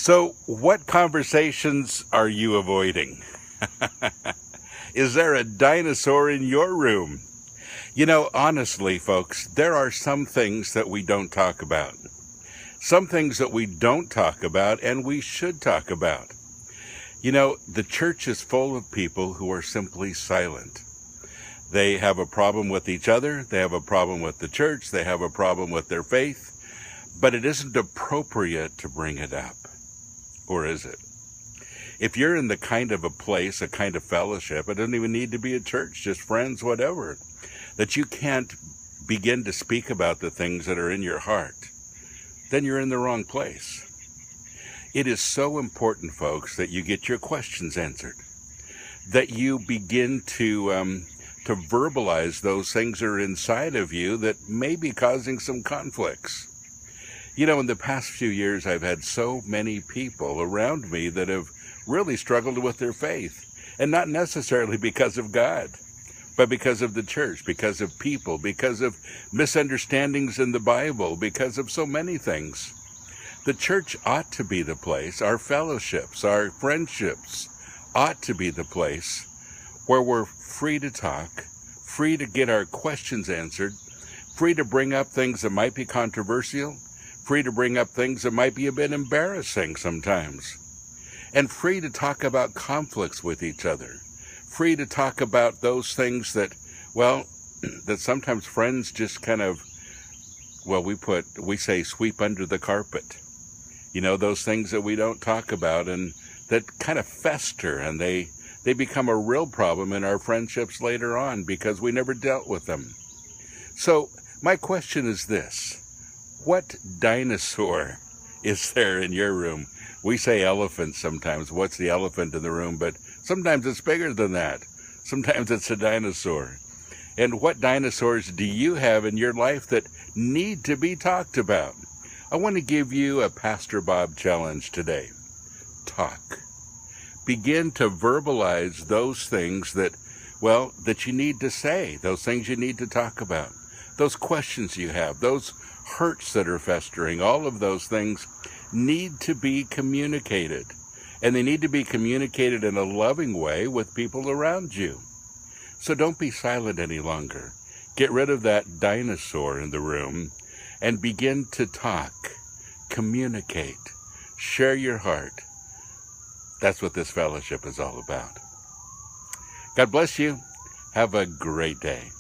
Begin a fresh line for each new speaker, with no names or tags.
So, what conversations are you avoiding? Is there a dinosaur in your room? You know, honestly, folks, there are some things that we don't talk about. Some things that we don't talk about and we should talk about. You know, the church is full of people who are simply silent. They have a problem with each other. They have a problem with the church. They have a problem with their faith. But it isn't appropriate to bring it up. Or is it? If you're in the kind of a place, a kind of fellowship, it doesn't even need to be a church, just friends, whatever, that you can't begin to speak about the things that are in your heart, then you're in the wrong place. It is so important, folks, that you get your questions answered, that you begin to verbalize those things that are inside of you that may be causing some conflicts. You know, in the past few years, I've had so many people around me that have really struggled with their faith, and not necessarily because of God, but because of the church, because of people, because of misunderstandings in the Bible, because of so many things. The church ought to be the place, our fellowships, our friendships ought to be the place where we're free to talk, free to get our questions answered, free to bring up things that might be controversial, free to bring up things that might be a bit embarrassing sometimes, and free to talk about conflicts with each other, free to talk about those things that, well, that sometimes friends just kind of, well, we say sweep under the carpet. You know, those things that we don't talk about and that kind of fester, and they become a real problem in our friendships later on because we never dealt with them. So my question is this: what dinosaur is there in your room? We say elephant sometimes. What's the elephant in the room? But sometimes it's bigger than that. Sometimes it's a dinosaur. And what dinosaurs do you have in your life that need to be talked about? I want to give you a Pastor Bob challenge today. Talk. Begin to verbalize those things that, well, that you need to say, those things you need to talk about, those questions you have, those hurts that are festering, all of those things need to be communicated. And they need to be communicated in a loving way with people around you. So don't be silent any longer. Get rid of that dinosaur in the room and begin to talk, communicate, share your heart. That's what this fellowship is all about. God bless you. Have a great day.